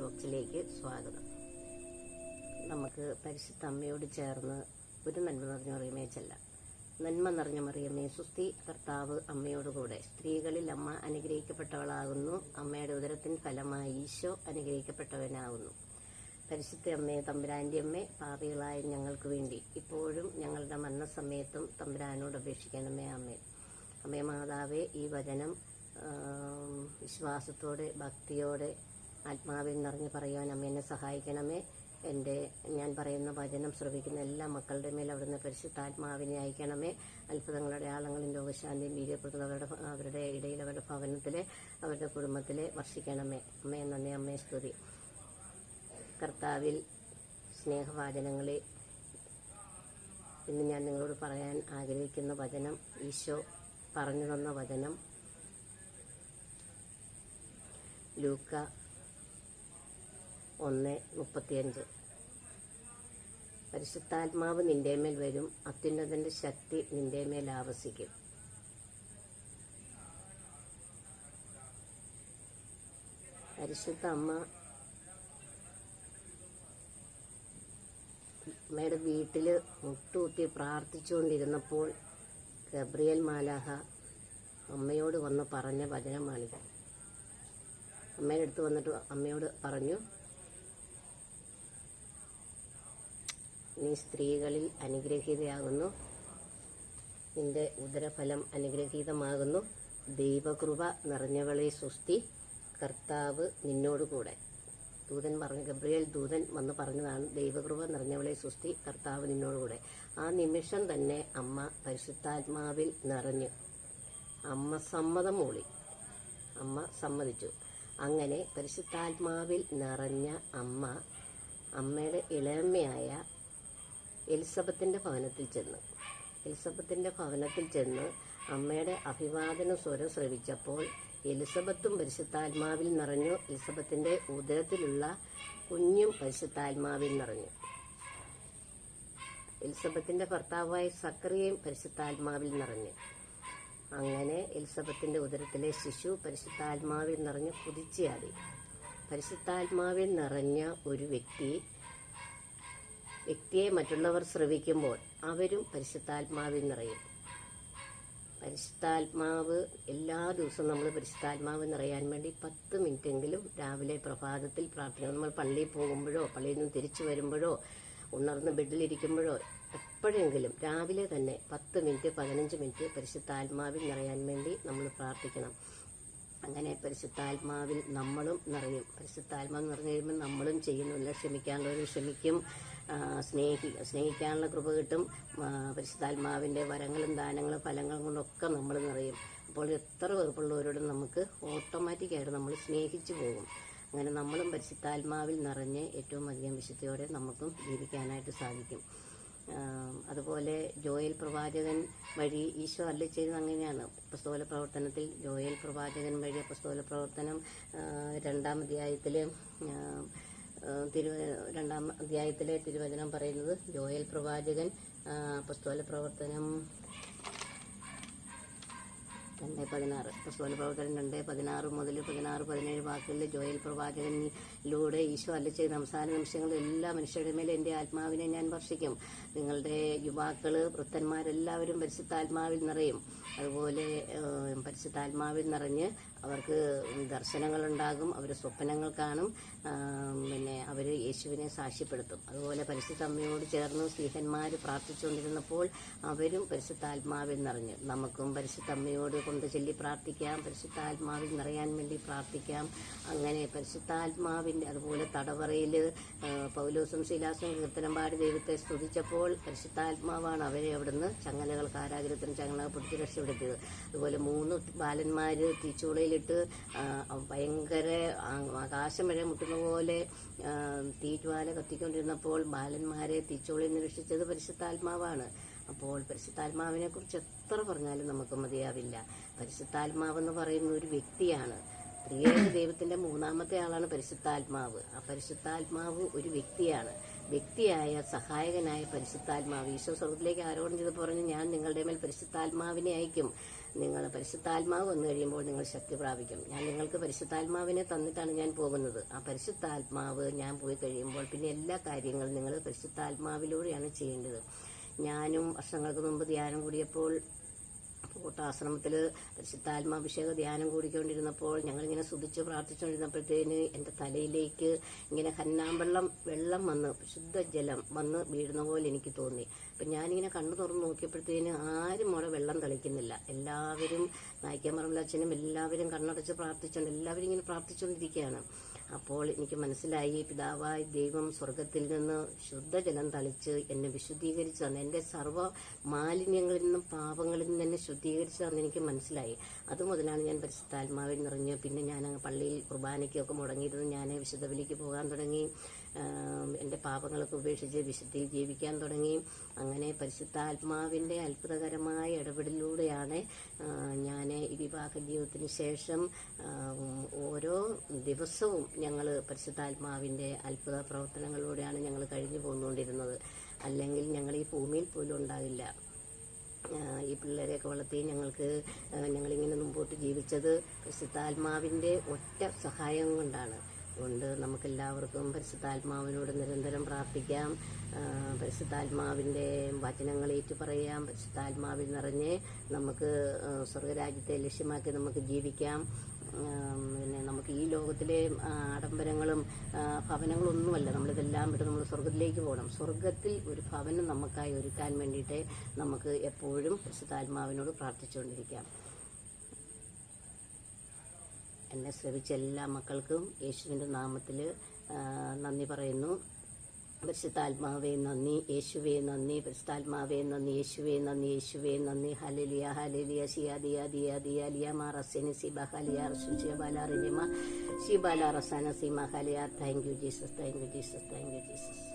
ടോക്സിലേക്ക് സ്വാഗതം. നമുക്ക് പരിശുദ്ധ അമ്മയോട് ചേർന്ന് ഒരു നന്മ നിറഞ്ഞ മറിയമേ ചെല്ലാം. നന്മ നിറഞ്ഞ മറിയമേ സുസ്തി, കർത്താവ് അമ്മയോടുകൂടെ സ്ത്രീകളിൽ അമ്മ അനുഗ്രഹിക്കപ്പെട്ടവളാകുന്നു. അമ്മയുടെ ഉദരത്തിൻ ഫലമായി ഈശോ അനുഗ്രഹിക്കപ്പെട്ടവനാകുന്നു. പരിശുദ്ധ അമ്മേ, തമ്പുരാന്റെ അമ്മേ, പാപികളായ ഞങ്ങൾക്ക് വേണ്ടി ഇപ്പോഴും ഞങ്ങളുടെ മരണസമയത്തും തമ്പുരാനോട് അപേക്ഷിക്കണമേ. അമ്മേ. അമ്മേ മാതാവേ, ഈ വചനം വിശ്വാസത്തോടെ ഭക്തിയോടെ ആത്മാവിൽ നിറഞ്ഞ് പറയുവാൻ അമ്മ എന്നെ സഹായിക്കണമേ. ഞാൻ പറയുന്ന വചനം ശ്രവിക്കുന്ന എല്ലാ മക്കളുടെ മേൽ അവിടുന്ന് പരിശുദ്ധാത്മാവിനെ അയക്കണമേ. അത്ഭുതങ്ങളുടെ ആളങ്ങളും രോഗശാന്തിയും വീര്യപ്പെടുത്തുന്ന അവരുടെ ഇടയിൽ, അവരുടെ ഭവനത്തിലെ, അവരുടെ കുടുംബത്തിലെ വർഷിക്കണമേ. അമ്മേ നന്ദി, അമ്മേ സ്തുതി. കർത്താവിൽ സ്നേഹവാചനങ്ങളെ, ഇന്ന് ഞാൻ നിങ്ങളോട് പറയാൻ ആഗ്രഹിക്കുന്ന വചനം, ഈശോ പറഞ്ഞു തന്ന വചനം ലൂക്ക 1:35. പരിശുദ്ധാത്മാവ് നിന്റെ മേൽ വരും, അത്യുന്നതന്റെ ശക്തി നിന്റെ മേൽ ആവസിക്കും. പരിശുദ്ധ അമ്മയുടെ വീട്ടില് മുട്ടുകുത്തി പ്രാർത്ഥിച്ചുകൊണ്ടിരുന്നപ്പോൾ ഗബ്രിയേൽ മാലാഖ അമ്മയോട് വന്ന് പറഞ്ഞ വചനമാണിത്. അമ്മയുടെ അടുത്ത് വന്നിട്ട് അമ്മയോട് പറഞ്ഞു, നീ സ്ത്രീകളിൽ അനുഗ്രഹീതയാകുന്നു, നിന്റെ ഉദരഫലം അനുഗ്രഹീതമാകുന്നു. ദൈവകൃപ നിറഞ്ഞവളെ സുസ്തി, കർത്താവ് നിന്നോടുകൂടെ. ഗബ്രിയേൽ ദൂതൻ വന്ന് പറഞ്ഞതാണ്, ദൈവകൃപ നിറഞ്ഞവളെ സുസ്തി, കർത്താവ് നിന്നോടുകൂടെ. ആ നിമിഷം തന്നെ അമ്മ പരിശുദ്ധാത്മാവിൽ നിറഞ്ഞു. അമ്മ സമ്മതം മൂളി, അമ്മ സമ്മതിച്ചു. അങ്ങനെ പരിശുദ്ധാത്മാവിൽ നിറഞ്ഞ അമ്മയുടെ ഇളയമ്മയായ എലിസബത്തിന്റെ ഭവനത്തിൽ ചെന്ന് അമ്മയുടെ അഭിവാദന സ്വരം ശ്രവിച്ചപ്പോൾ എലിസബത്തും പരിശുദ്ധാത്മാവിൽ നിറഞ്ഞു. എലിസബത്തിന്റെ ഉദരത്തിലുള്ള കുഞ്ഞും പരിശുദ്ധാത്മാവിൽ നിറഞ്ഞു. എലിസബത്തിന്റെ ഭർത്താവായ സക്കറിയയും പരിശുദ്ധാത്മാവിൽ നിറഞ്ഞു. അങ്ങനെ എലിസബത്തിന്റെ ഉദരത്തിലെ ശിശു പരിശുദ്ധാത്മാവിൽ നിറഞ്ഞ് കുതിച്ചാടി. പരിശുദ്ധാത്മാവിൽ നിറഞ്ഞ ഒരു വ്യക്തിയെ മറ്റുള്ളവർ ശ്രവിക്കുമ്പോൾ അവരും പരിശുദ്ധാത്മാവിൽ നിറയും. പരിശുദ്ധാത്മാവ് എല്ലാ ദിവസവും നമ്മൾ പരിശുദ്ധാത്മാവ് നിറയാൻ വേണ്ടി 10 മിനിറ്റെങ്കിലും രാവിലെ പ്രഭാതത്തിൽ പ്രാർത്ഥിക്കണം. നമ്മൾ പള്ളിയിൽ പോകുമ്പോഴോ പള്ളിയിൽ നിന്ന് തിരിച്ചു വരുമ്പോഴോ ഉണർന്ന് ബെഡിലിരിക്കുമ്പോഴോ എപ്പോഴെങ്കിലും രാവിലെ തന്നെ 10 മിനിറ്റ് 15 മിനിറ്റ് പരിശുദ്ധാത്മാവിൽ നിറയാൻ വേണ്ടി നമ്മൾ പ്രാർത്ഥിക്കണം. അങ്ങനെ പരിശുദ്ധാത്മാവിൽ നമ്മളും നിറയും. പരിശുദ്ധാത്മാവ് നിറഞ്ഞു കഴിയുമ്പോൾ നമ്മളും ചെയ്യുന്നില്ല, ക്ഷമിക്കാനുള്ളവരും ക്ഷമിക്കും, സ്നേഹിക്കാനുള്ള കൃപ കിട്ടും. പരിശുദ്ധാത്മാവിന്റെ വരങ്ങളും ദാനങ്ങളും ഫലങ്ങളും കൊണ്ടൊക്കെ നമ്മൾ നിറയും. അപ്പോൾ എത്ര വെറുപ്പുള്ളവരോടും നമുക്ക് ഓട്ടോമാറ്റിക്കായിട്ട് നമ്മൾ സ്നേഹിച്ചു പോകും. അങ്ങനെ നമ്മളും പരിശുദ്ധാത്മാവിൽ നിറഞ്ഞ് ഏറ്റവും അധികം വിശുദ്ധിയോടെ നമുക്കും ജീവിക്കാനായിട്ട് സാധിക്കും. അതുപോലെ ജോയൽ പ്രവാചകൻ വഴി ഈശോ അരുളിച്ചെയ്തത് അങ്ങനെയാണ്. അപ്പസ്തോല പ്രവർത്തനത്തിൽ ജോയൽ പ്രവാചകൻ വഴി അപ്പസ്തോല പ്രവർത്തനം 2-ാം അധ്യായത്തിലെ തിരുവചനം പറയുന്നത്, ജോയൽ പ്രവാചകൻ അപ്പസ്തോല പ്രവർത്തനം 2:16, അപ്പസ്തോല പ്രവർത്തനം 2:16 മുതൽ 16-17 വാക്കുകളിൽ ജോയൽ പ്രവാചകനിലൂടെ ഈശോ അരുളിച്ചെയ്ത അവസാന നിമിഷങ്ങളിൽ എല്ലാ മനുഷ്യരുടെ മേലെ എൻ്റെ ആത്മാവിനെ ഞാൻ വർഷിക്കും. നിങ്ങളുടെ യുവാക്കള്, വൃദ്ധന്മാരെല്ലാവരും പരിശുദ്ധാത്മാവിൽ നിറയും. അതുപോലെ പരിശുദ്ധാത്മാവിൽ നിറഞ്ഞ് അവർക്ക് ദർശനങ്ങളുണ്ടാകും, അവർ സ്വപ്നങ്ങൾ കാണും, അവർ യേശുവിനെ സാക്ഷ്യപ്പെടുത്തും. അതുപോലെ പരിശുദ്ധ അമ്മയോട് ചേർന്ന് സ്ത്രീഹന്മാർ പ്രാർത്ഥിച്ചുകൊണ്ടിരുന്നപ്പോൾ അവരും പരിശുദ്ധാത്മാവിൽ നിറഞ്ഞു. നമുക്കും പരിശുദ്ധ അമ്മയോട് കൊണ്ട് ചൊല്ലി പ്രാർത്ഥിക്കാം, പരിശുദ്ധാത്മാവിൽ നിറയാൻ വേണ്ടി പ്രാർത്ഥിക്കാം. അങ്ങനെ പരിശുദ്ധാത്മാവിന്റെ, അതുപോലെ തടവറയിൽ പൗലോസും ശീലാസും കീർത്തനം പാടി ദൈവത്തെ സ്തുതിച്ചപ്പോൾ പരിശുദ്ധാത്മാവാണ് അവരെ അവിടുന്ന് കാരാഗ്രഹത്തിന് ചങ്ങലകൾ പിടിച്ച് രക്ഷപ്പെടുത്തിയത്. അതുപോലെ 3 ബാലന്മാര് തീച്ചൂളയിലിട്ട് ഭയങ്കര ആകാശം വരെ മുട്ടുന്ന പോലെ തീജ്വാല കത്തിക്കൊണ്ടിരുന്നപ്പോൾ ബാലന്മാരെ തീച്ചൂളയിൽ നിന്ന് രക്ഷിച്ചത് പരിശുദ്ധാത്മാവാണ്. അപ്പോൾ പരിശുദ്ധാത്മാവിനെ കുറിച്ച് എത്ര പറഞ്ഞാലും നമുക്ക് മതിയാവില്ല. പരിശുദ്ധാത്മാവെന്ന് പറയുന്ന ഒരു വ്യക്തിയാണ്. ത്രിയേക ദൈവത്തിന്റെ 3-ാമത്തെ ആളാണ് പരിശുദ്ധാത്മാവ്. ആ പരിശുദ്ധാത്മാവ് ഒരു വ്യക്തിയാണ്. വ്യക്തിയായ സഹായകനായ പരിശുദ്ധാത്മാവ് ഈശോ സ്വർഗ്ഗത്തിലേക്ക് ആരോപണം ചെയ്ത് പറഞ്ഞു, ഞാൻ നിങ്ങളുടെ മേൽ പരിശുദ്ധാത്മാവിനെ അയക്കും. നിങ്ങൾ പരിശുദ്ധാത്മാവ് വന്നു കഴിയുമ്പോൾ നിങ്ങൾ ശക്തി പ്രാപിക്കും. ഞാൻ നിങ്ങൾക്ക് പരിശുദ്ധാത്മാവിനെ തന്നിട്ടാണ് ഞാൻ പോകുന്നത്. ആ പരിശുദ്ധാത്മാവ് ഞാൻ പോയി കഴിയുമ്പോൾ പിന്നെ എല്ലാ കാര്യങ്ങളും നിങ്ങൾ പരിശുദ്ധാത്മാവിലൂടെയാണ് ചെയ്യേണ്ടത്. ഞാനും വർഷങ്ങൾക്ക് മുമ്പ് ധ്യാനം കൂടിയപ്പോൾ കൂട്ടാശ്രമത്തിൽ പരിശുദ്ധാത്മാഭിഷേക ധ്യാനം കൂടിക്കൊണ്ടിരുന്നപ്പോൾ ഞങ്ങളിങ്ങനെ സ്തുതിച്ച് പ്രാർത്ഥിച്ചുകൊണ്ടിരുന്നപ്പോഴത്തേന് എൻ്റെ തലയിലേക്ക് ഇങ്ങനെ വെള്ളം വന്ന് ശുദ്ധജലം വന്ന് വീഴുന്ന പോലെ എനിക്ക് തോന്നി. അപ്പം ഞാനിങ്ങനെ കണ്ണു തുറന്ന് നോക്കിയപ്പോഴത്തേന് ആരും അവിടെ വെള്ളം തളിക്കുന്നില്ല. എല്ലാവരും നായിക്കാമറമ്പലച്ഛനും എല്ലാവരും കണ്ണടച്ച് എല്ലാവരും ഇങ്ങനെ പ്രാർത്ഥിച്ചുകൊണ്ടിരിക്കുകയാണ്. അപ്പോൾ എനിക്ക് മനസ്സിലായി, പിതാവായ ദൈവം സ്വർഗത്തിൽ നിന്ന് ശുദ്ധജലം തളിച്ച് എന്നെ വിശുദ്ധീകരിച്ചു തന്നു. എൻ്റെ സർവ്വ മാലിന്യങ്ങളിൽ നിന്നും പാപങ്ങളിൽ നിന്ന് എന്നെ ശുദ്ധീകരിച്ചു തന്നു എനിക്ക് മനസ്സിലായി. അതുമുതലാണ് ഞാൻ പരിശുദ്ധാത്മാവിൽ നിറഞ്ഞ് പിന്നെ ഞാൻ പള്ളിയിൽ കുർബാനയ്ക്കൊക്കെ മുടങ്ങിയിരുന്നു. ഞാൻ വിശുദ്ധ ബലിക്ക് പോകാൻ തുടങ്ങി. എൻ്റെ പാപങ്ങളൊക്കെ ഉപേക്ഷിച്ച് വിശുദ്ധിയിൽ ജീവിക്കാൻ തുടങ്ങി. അങ്ങനെ പരിശുദ്ധാത്മാവിൻ്റെ അത്ഭുതകരമായ ഇടപെടലിലൂടെയാണ് ഞാൻ ഈ വിവാഹ ജീവിതത്തിന് ശേഷം ഓരോ ദിവസവും ഞങ്ങൾ പരിശുദ്ധാത്മാവിൻ്റെ അത്ഭുത പ്രവർത്തനങ്ങളിലൂടെയാണ് ഞങ്ങൾ കഴിഞ്ഞു പോന്നുകൊണ്ടിരുന്നത്. അല്ലെങ്കിൽ ഞങ്ങൾ ഈ ഭൂമിയിൽ പോലും ഉണ്ടാകില്ല. ഈ പിള്ളേരെയൊക്കെ വളർത്തി ഞങ്ങളിങ്ങനെ മുമ്പോട്ട് ജീവിച്ചത് പരിശുദ്ധാത്മാവിൻ്റെ ഒറ്റ സഹായം കൊണ്ടാണ്. അതുകൊണ്ട് നമുക്കെല്ലാവർക്കും പരിശുദ്ധാത്മാവിനോട് നിരന്തരം പ്രാർത്ഥിക്കാം. പരിശുദ്ധാത്മാവിൻ്റെ വചനങ്ങൾ ഏറ്റുപറയാം. പരിശുദ്ധാത്മാവിൽ നിറഞ്ഞ് നമുക്ക് സ്വർഗരാജ്യത്തെ ലക്ഷ്യമാക്കി നമുക്ക് ജീവിക്കാം. പിന്നെ നമുക്ക് ഈ ലോകത്തിലെ ആഡംബരങ്ങളും ഭവനങ്ങളും ഒന്നുമല്ല. നമ്മളിതെല്ലാം വിട്ട് നമ്മൾ സ്വർഗത്തിലേക്ക് പോകണം. സ്വർഗത്തിൽ ഒരു ഭവനം നമുക്കായി ഒരുക്കാൻ വേണ്ടിയിട്ട് നമുക്ക് എപ്പോഴും പരിശുദ്ധാത്മാവിനോട് പ്രാർത്ഥിച്ചുകൊണ്ടിരിക്കാം. എന്നെ ശ്രവിച്ച എല്ലാ മക്കൾക്കും യേശുവിൻ്റെ നാമത്തിൽ നന്ദി പറയുന്നു. പരിശുദ്ധാത്മാവേ നന്ദി, യേശുവേ നന്ദി, പരിശുദ്ധാത്മാവേ നന്ദി, യേശുവേ നന്ദി, യേശുവേ നന്ദി. ഹല്ലേലൂയ ഹല്ലേലൂയ സിയാദിയ ദിയ ദിയ ലിയ മാറസെനി സിബ ഹലിയ റസുചിയ ബാലാറിനിമ സിബാല റസാന സിമ ഹലിയ. Thank you Jesus, thank you Jesus, thank you Jesus.